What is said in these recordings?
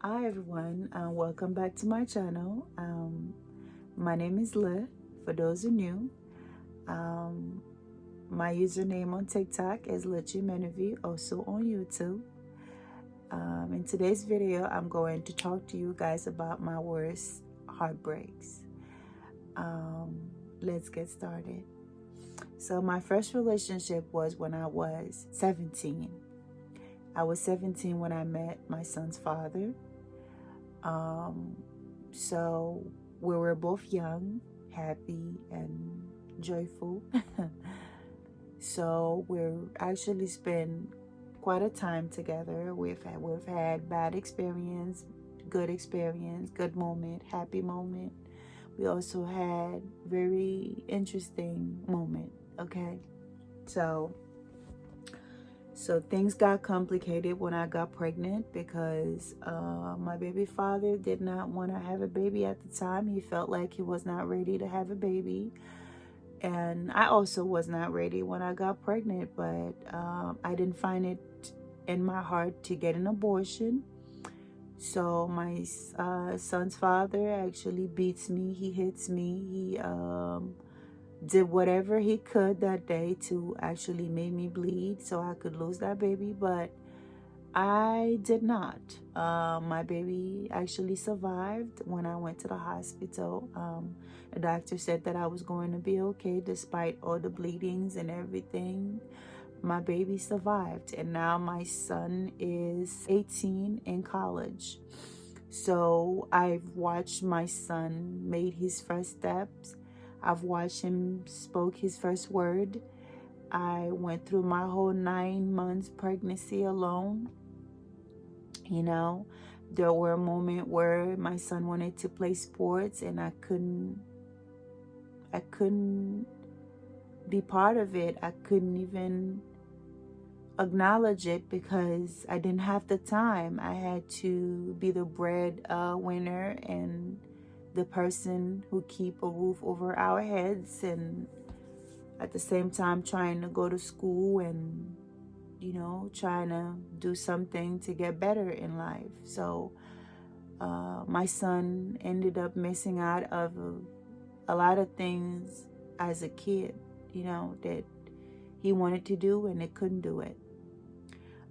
Hi everyone, welcome back to my channel. My name is Le, for those who new. Um, my username on TikTok is Lechimenevi, also on YouTube. In today's video, I'm going to talk to you guys about my worst heartbreaks. Let's get started. So my first relationship was when I was 17. I was 17 when I met my son's father. So we were both young, happy, and joyful. So we're actually spent quite a time together. We've had bad experience, good moment, happy moment. We also had very interesting moment. Okay, so things got complicated when I got pregnant because my baby father did not want to have a baby at the time. He felt like he was not ready to have a baby. And I also was not ready when I got pregnant, but I didn't find it in my heart to get an abortion. So my son's father actually beats me. He hits me. He did whatever he could that day to actually make me bleed so I could lose that baby, but I did not. My baby actually survived. When I went to the hospital, the doctor said that I was going to be okay despite all the bleedings and everything. My baby survived, and now my son is 18 in college. So I've watched my son made his first steps. I've watched him spoke his first word. I went through my whole 9 months pregnancy alone. You know, there were a moment where my son wanted to play sports and I couldn't be part of it. I couldn't even acknowledge it because I didn't have the time. I had to be the breadwinner and the person who keep a roof over our heads, and at the same time trying to go to school and, you know, trying to do something to get better in life. So my son ended up missing out of a lot of things as a kid, you know, that he wanted to do and it couldn't do it.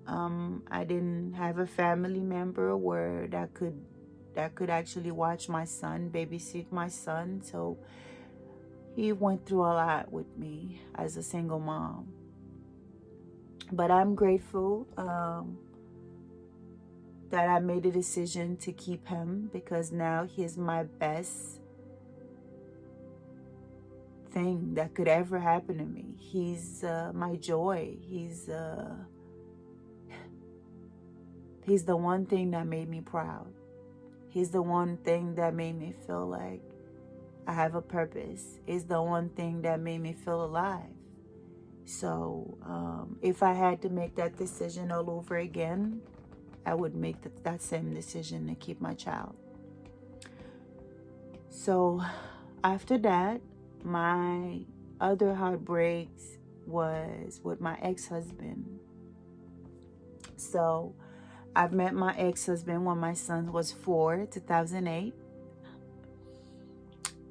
I didn't have a family member where that could actually watch my son, babysit my son. So he went through a lot with me as a single mom. But I'm grateful that I made a decision to keep him, because now he's my best thing that could ever happen to me. He's my joy. He's the one thing that made me proud. He's the one thing that made me feel like I have a purpose. He's the one thing that made me feel alive. So if I had to make that decision all over again, I would make that same decision to keep my child. So after that, my other heartbreaks was with my ex-husband. So I've met my ex-husband when my son was 4, 2008.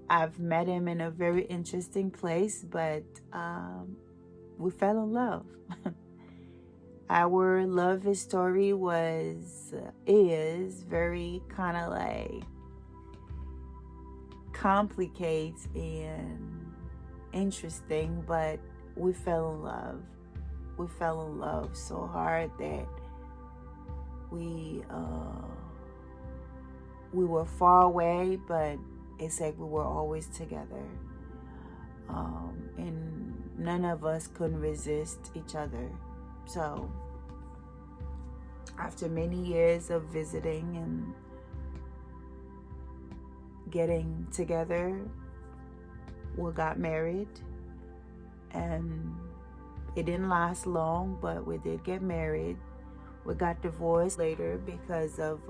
I've met him in a very interesting place, but we fell in love. Our love story is very kind of like complicated and interesting, but we fell in love. We fell in love so hard that we were far away, but it's like we were always together. And none of us could resist each other. So after many years of visiting and getting together, we got married. And it didn't last long, but we did get married. We got divorced later because of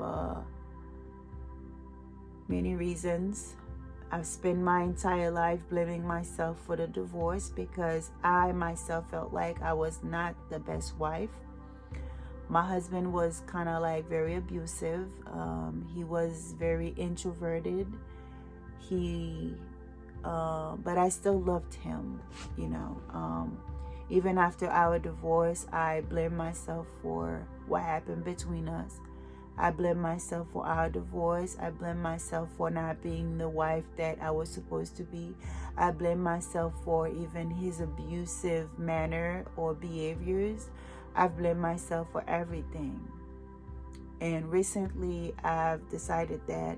many reasons. I've spent my entire life blaming myself for the divorce because I myself felt like I was not the best wife. My husband was kind of like very abusive. He was very introverted. But I still loved him, you know. Even after our divorce, I blame myself for what happened between us. I blame myself for our divorce. I blame myself for not being the wife that I was supposed to be. I blame myself for even his abusive manner or behaviors. I've blamed myself for everything. And recently, I've decided that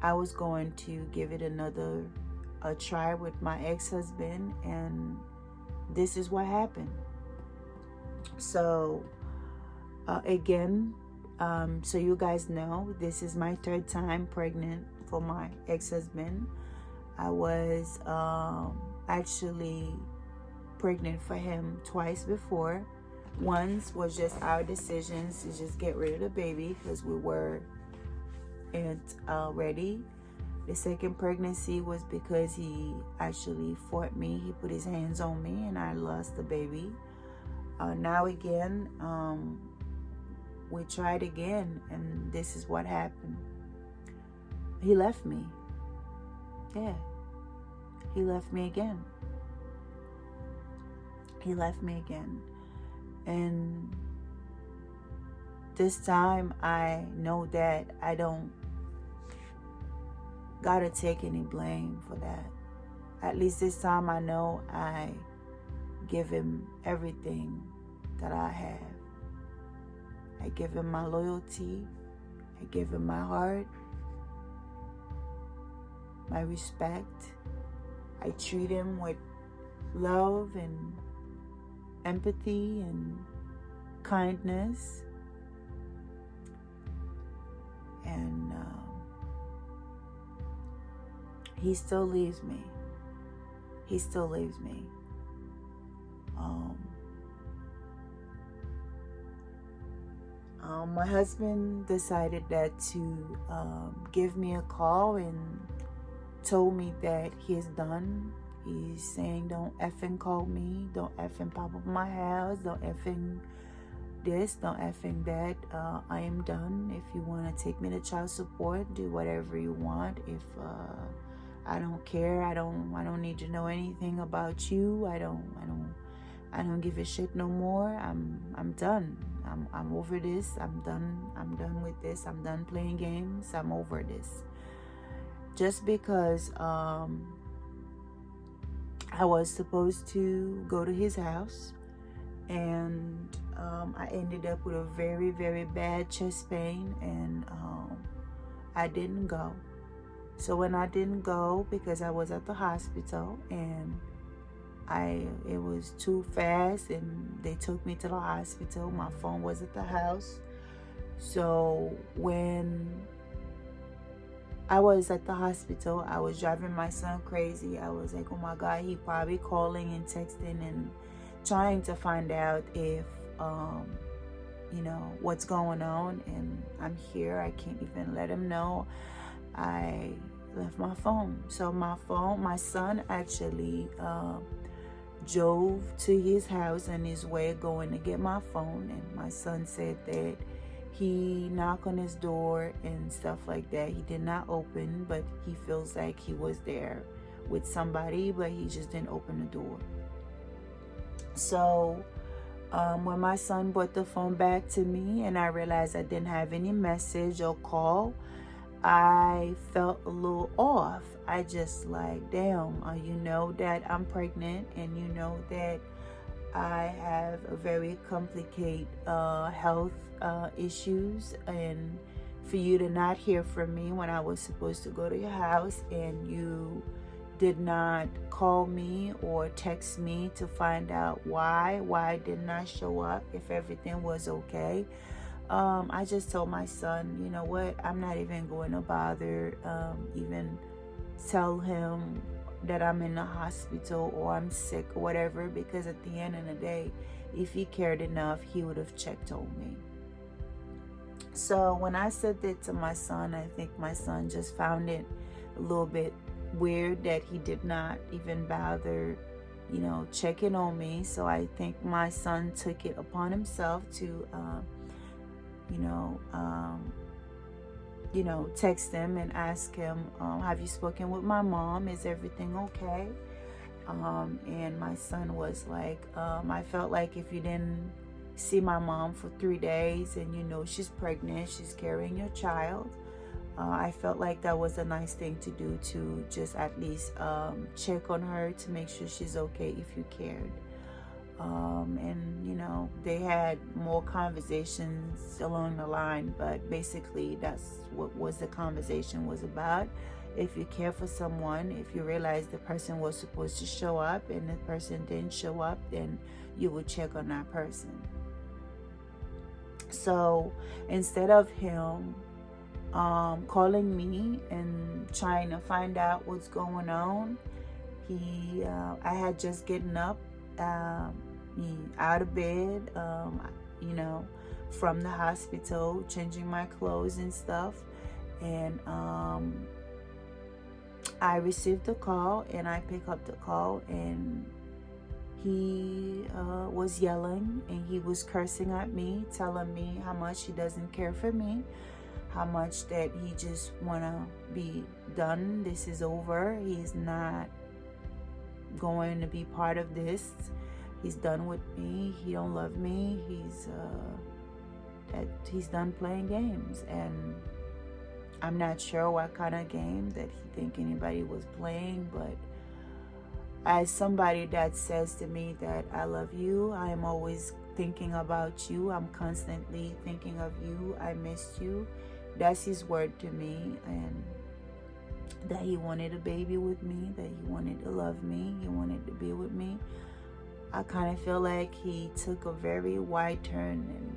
I was going to give it a try with my ex-husband, and this is what happened. So, again, so you guys know, this is my third time pregnant for my ex-husband. I was actually pregnant for him twice before. Once was just our decisions to just get rid of the baby because we weren't ready. The second pregnancy was because he actually fought me. He put his hands on me and I lost the baby. Now again, we tried again, and this is what happened. He left me. Yeah, he left me again. He left me again. And this time I know that I don't gotta take any blame for that. At least this time I know I give him everything that I have. I give him my loyalty. I give him my heart, my respect. I treat him with love and empathy and kindness. And he still leaves me. He still leaves me. My husband decided that to give me a call and told me that he's done. He's saying, don't effing call me, don't effing pop up my house, don't effing this, don't effing that. I am done. If you want to take me to child support, do whatever you want. If I don't care. I don't need to know anything about you. I don't give a shit no more. I'm done. I'm over this. I'm done with this. I'm done playing games. I'm over this. Just because I was supposed to go to his house, and I ended up with a very, very bad chest pain, and I didn't go. So when I didn't go, because I was at the hospital and it was too fast and they took me to the hospital, my phone was at the house. So when I was at the hospital, I was driving my son crazy. I was like, oh my God, he probably calling and texting and trying to find out if, what's going on. And I'm here. I can't even let him know I left my phone. So my son actually drove to his house on his way going to get my phone. And my son said that he knocked on his door and stuff like that. He did not open, but he feels like he was there with somebody, but he just didn't open the door. So when my son brought the phone back to me and I realized I didn't have any message or call, I felt a little off. I just like, damn, you know that I'm pregnant, and you know that I have a very complicated health issues, and for you to not hear from me when I was supposed to go to your house, and you did not call me or text me to find out why didn't I show up, if everything was okay. I just told my son, you know what, I'm not even going to bother even tell him that I'm in the hospital or I'm sick or whatever, because at the end of the day, if he cared enough, he would have checked on me. So when I said that to my son, I think my son just found it a little bit weird that he did not even bother, checking on me. So I think my son took it upon himself to you know, text him and ask him, have you spoken with my mom? Is everything okay? And my son was like, I felt like if you didn't see my mom for 3 days and she's pregnant, she's carrying your child, I felt like that was a nice thing to do, to just at least check on her to make sure she's okay if you cared. And they had more conversations along the line, but basically that's what the conversation was about. If you care for someone, if you realize the person was supposed to show up and the person didn't show up, then you would check on that person. So instead of him calling me and trying to find out what's going on, I had just gotten up out of bed, from the hospital, changing my clothes and stuff, and I received a call, and I picked up the call, and he was yelling, and he was cursing at me, telling me how much he doesn't care for me, how much that he just wanna be done. This is over. He's not going to be part of this. He's done with me. He don't love me. He's done playing games, and I'm not sure what kind of game that he think anybody was playing, but as somebody that says to me that I love you, I am always thinking about you, I'm constantly thinking of you, I missed you, that's his word to me. And that he wanted a baby with me, that he wanted to love me, he wanted to be with me. I kind of feel like he took a very wide turn and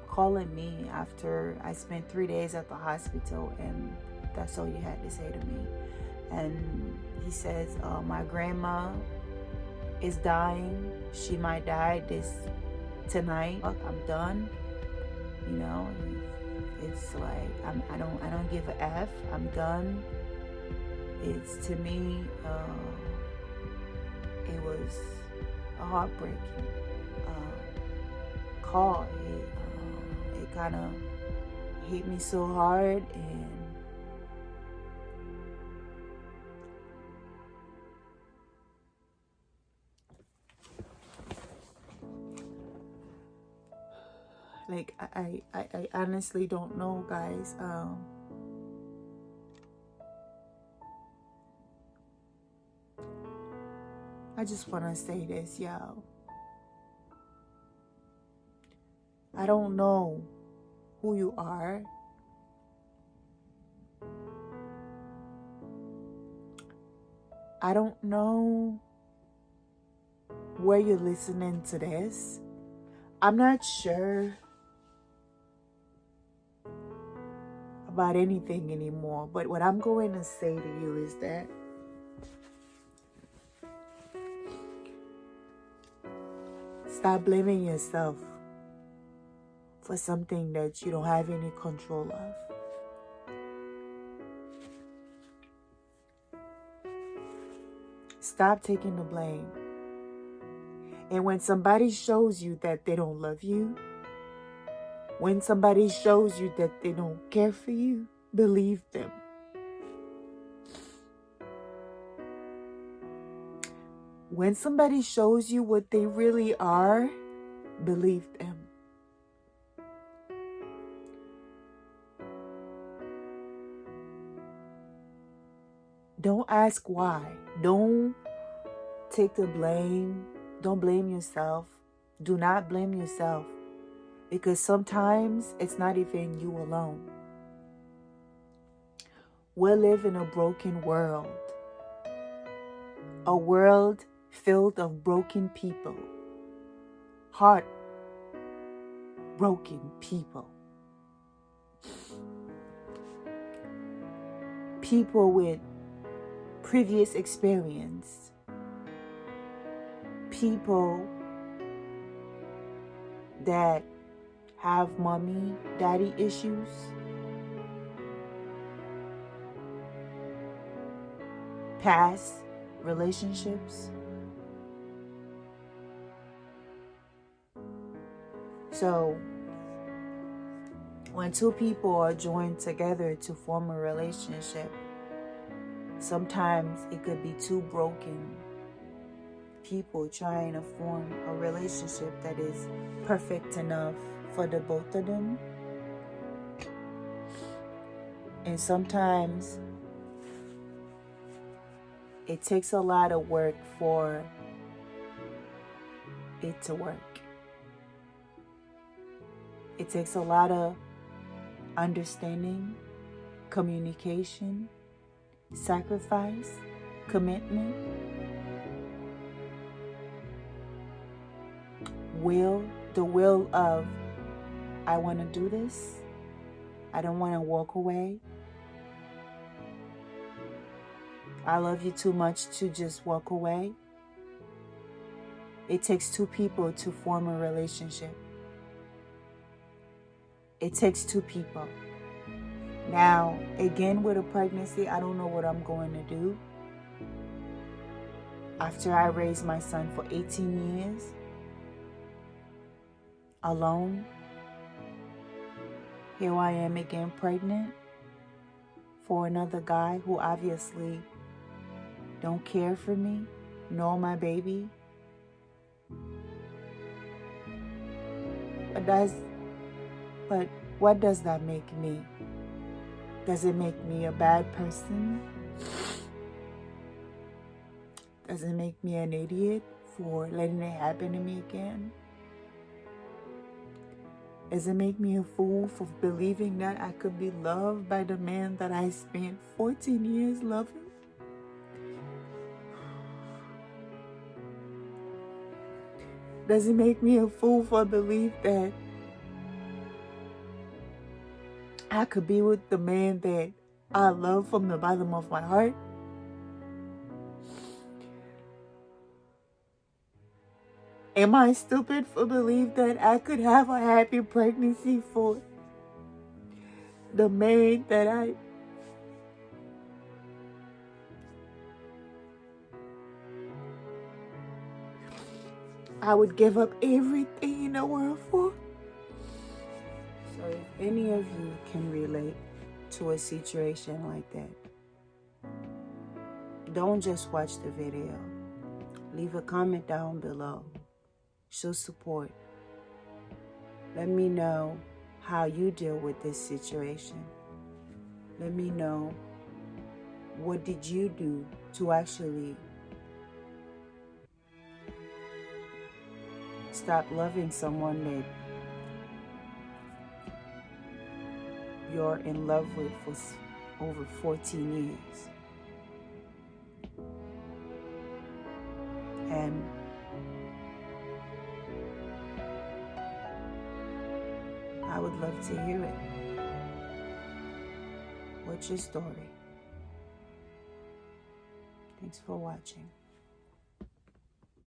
calling me after I spent 3 days at the hospital, and that's all you had to say to me. And he says, my grandma is dying. She might die tonight. I'm done. It's like I don't give a F. I'm done. It's, to me, it was a heartbreaking call. It kind of hit me so hard, and like I honestly don't know, guys. I just want to say this, y'all. I don't know who you are. I don't know where you're listening to this. I'm not sure about anything anymore, but what I'm going to say to you is that stop blaming yourself for something that you don't have any control of. Stop taking the blame. And when somebody shows you that they don't love you, when somebody shows you that they don't care for you, believe them. When somebody shows you what they really are, believe them. Don't ask why. Don't take the blame. Don't blame yourself. Do not blame yourself. Because sometimes it's not even you alone. We live in a broken world. A world filled of broken people. Heart-broken people. People with previous experience. People that have mommy, daddy issues. Past relationships. So When two people are joined together to form a relationship, sometimes it could be two broken people trying to form a relationship that is perfect enough for the both of them. And sometimes it takes a lot of work for it to work. It takes a lot of understanding, communication, sacrifice, commitment, the will of, I want to do this. I don't want to walk away. I love you too much to just walk away. It takes two people to form a relationship. It takes two people. Now, again, with a pregnancy, I don't know what I'm going to do. After I raised my son for 18 years, alone, here I am again pregnant for another guy who obviously don't care for me, nor my baby. But what does that make me? Does it make me a bad person? Does it make me an idiot for letting it happen to me again? Does it make me a fool for believing that I could be loved by the man that I spent 14 years loving? Does it make me a fool for belief that I could be with the man that I love from the bottom of my heart? Am I stupid for belief that I could have a happy pregnancy for the man that I would give up everything in the world for? So if any of you can relate to a situation like that, don't just watch the video. Leave a comment down below. Show support. Let me know how you deal with this situation. Let me know, what did you do to actually stop loving someone that you're in love with for over 14 years. And I would love to hear it. What's your story? Thanks for watching.